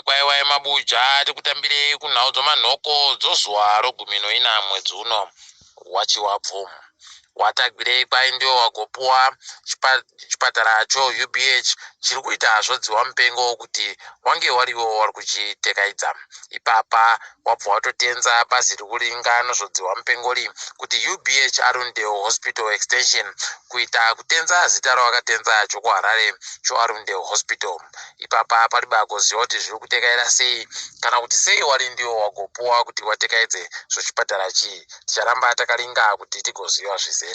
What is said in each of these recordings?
kwaiwai mabuja tikutambire kunhau dzomanhoko dzozuva ro14 mwedzi uno wachiwabvu. Watagwirei kwai ndio wagopuwa chipataracho UBH chiri kuita zvodziwa mupengo kuti wange wariwo wari kuchitekaidza. Ipapa wabva watotenza bazi rikuringa nozvodziwa mupengori kuti UBH Arundel Hospital Extension kuita kutenza zita rawakatenza chokuHarare choArundel Hospital. Ipapa pariba kuziva kuti zviri kutekaira sei kana kuti sei wari ndio wagopuwa kuti watekaidze zvochipatarachi. Ticharamba takaringa kuti tigoziva zvizere.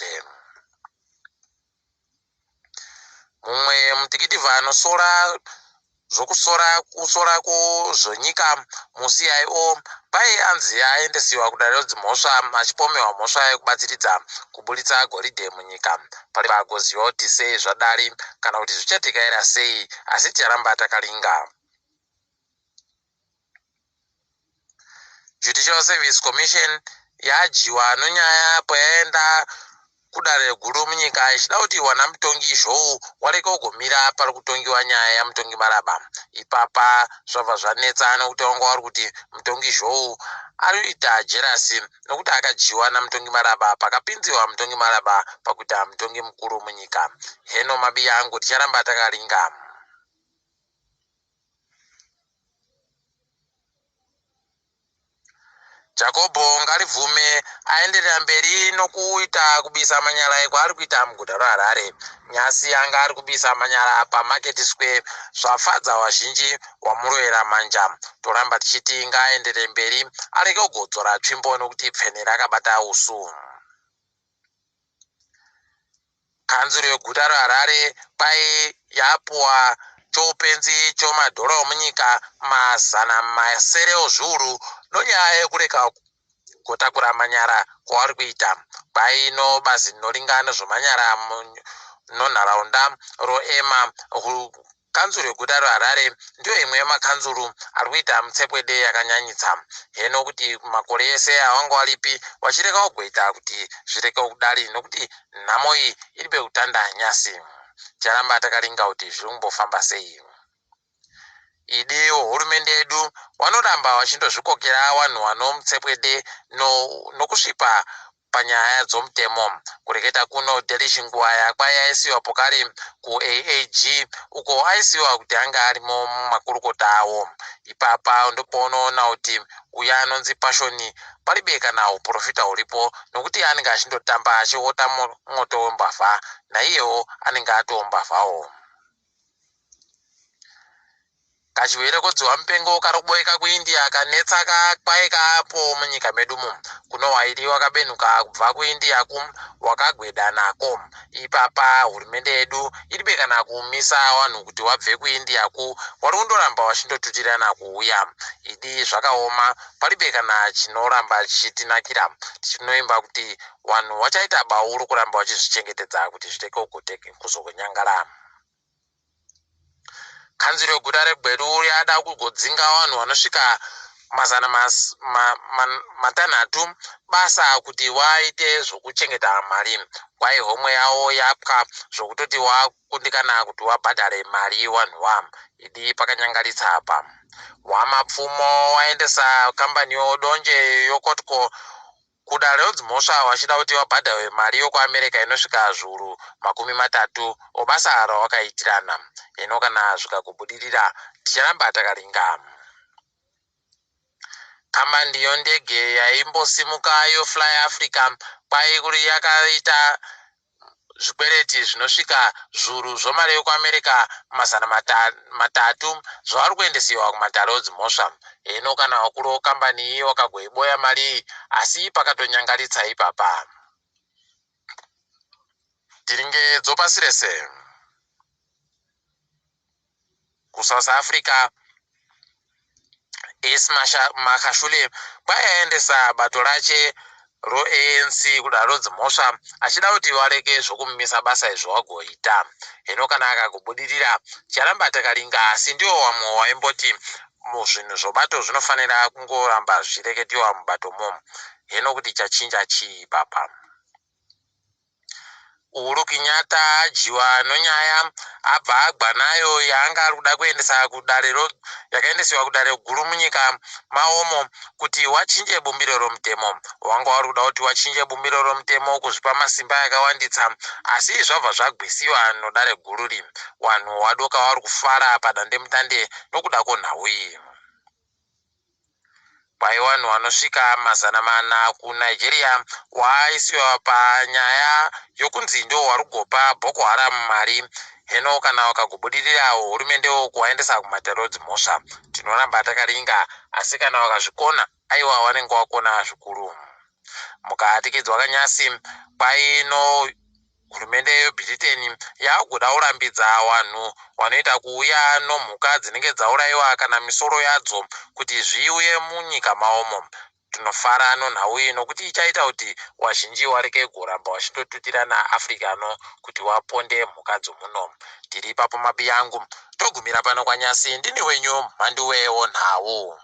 Mumwe mutikiti anosora kusorako zvonyika muCIO pai anzi aendesiwa kudare dzimhosva achipomewa mhosva yekubatsiridza kuburitsa goridhe munyika. Pariba kuziva kuti sei zvadari kana kuti zvichatekaira sei, asi ticharamba takaringa. Judicial Service Commission yajiwa nonyaya payaenda kudare guru munyika ichida kuti wana mutongi zhou wareka kugumira pari kutongiwa nyaya yamutongi Maraba. Ipapa zvabva zvanetsa nekuti wanga wari kuti mutongi zhou ari kuita jerasi nokuti akajiwa namutongi Maraba pakapinziwa mutongi Maraba pakuita mutongi mukuru munyika. Heno mabiya angu ticharamba takaringa. Jacobo Ngarivhume aenderera mberi nokuita kubisa manyara ekwaari kuita muguta raHarare. Nyasi anga ari kubisa manyara paMarket Square zvafadza vazhinji wamurovera manja. Toramba tichiti ngaaenderere mberi areke kugodzora tsvimbo nokuti pfene rakabata usu. Kanzuro yeguta raHarare pai yapuwa choupenzi chomadhora munyika mazana masere ezviuru nonyaya yekureka kutakura manyara kwavari kuita. Paino bazi rinoringana nezvomanyara munharaunda roEMA kanzuro yeguta raHarare ndiyo imwe yemakanzuro ari kuita mutsepwede yakanyanyisa. Heno kuti makore ese awanga waripi wachireka kugoita kuti zvireke kudari nokuti nhamo iyi iri pekutanda nyasi. Ticharamba takaringa kuti zviri kumbofamba sei. Idi hurumende yedu vanoramba vachindozvikokera vanhu vano mutsepwede nokusvipa panyaya dzomutemo. Kureketa kuno Delish Ngwaya kwai aisiwa pokare kuAAG uko aisiwa kuti anga arimo mumakurukota awo. Ipapa ndopaunoona kuti uya anonzi Pashoni paribe kana uprofita huripo nokuti anenge achindotamba achiota moto wembavha naiyewo anenge atombavhawo. Kachivere kodziwa mupengo kari kuboeka kuIndia kanetsa kakwaika apo munyika medumo. Kuno wairi wakabenuka kubva kuIndia wakagweda nako. Ipapa hurumende yedu iribe kana kuumisa vanhu kuti wabve kuIndia wari kundoramba wachindotutirana kuuya. Idi zvakaoma paribe kana chinoramba chichitinakira. Tichinoimba kuti vanhu vachaita bauru kuramba vachizvichengetedza kuti zvireke kuzokonyangara. Kanzuro yeguta reGweru yada kugodzinga vanhu vanosvika mazana matanhatu basa kuti waite zvokuchengeta mari. Kwai homwe yavo yapwa zvokutoti wakundikana kuti wabhadhare mari wanhuwa. Idi pakanyangaritsa apa. Wamapfumo waendesa kambani yodonje yokotko kudare dzimhosva wachida kuti wabhadhare mari yokuAmerica inosvika zviuru 30 obasa rawakaitirana. Heno kana zvikakubudirira ticharamba takaringa. Kambani yondege yaimbosimuka yoFly Africa kwai kuri yakaita zvikwereti zvinosvika zviuru zvomari yokuAmerica mazana 3 zvavari kuendesiwa kumadhara edzimhosva. Heno kana wakuru wekambani iyi wakagoiboya mari asi pakatonyangaritsa ipapa. Tiringe dzopasi rese. KuSouth Africa Ace Makashule kwaiendesa bato rache roANC kudaro dzimhosva achida kuti wareke zvokumumisa basa izvo wagoita. Heno kana akakubudirira ticharamba takaringa asi ndiwo wamwe waimboti muzvinhu zvobato zvinofanira kungoramba zvichireketiwa mubatomo. Heno kuti chachinja chii papa. Uhuru Kenyatta ajiwa nonyaya abva agwa nayo yaanga ari kuda kuendesa yakaendesiwa kudare guru munyika maomo kuti wachinje bumbiro romutemo. Wanga wari kuda kuti wachinje bumbiro romutemo kuzvipa masimba yakawanditsa, asi zvabva zvagwisiwa nodare guru ri. Wanhu wadoka wari kufara padandemutande nokuda konhau iyi. Pai wanhu vanosvika 400 kuNigeria waaisiwa panyaya yokunzi ndo wari kugopa Boko Haram mari. Heno kana wakagobudirira hurumende kuwaendesa kumaterodzi mhosva, tinoramba takaringa, asi kana wakazvikona aiwa wanenge wakona zvikuru. Mukatikidzwa kanyasi paino hurumende yeBritain yakuda kurambidza wanhu wanoita kuuya nomhuka dzinenge dzauraiwa kana misoro yadzo kuti zviuye munyika maomo. Tinofara nonhau iyi nokuti ichaita kuti wazhinji wareke kuramba wachindotutira naAfrica ano kuti waponde mhuka dzomuno. Tiri ipapo mapi yangu togumira pano kwanyasi. Ndini wenyu Mhanduwe Onhau.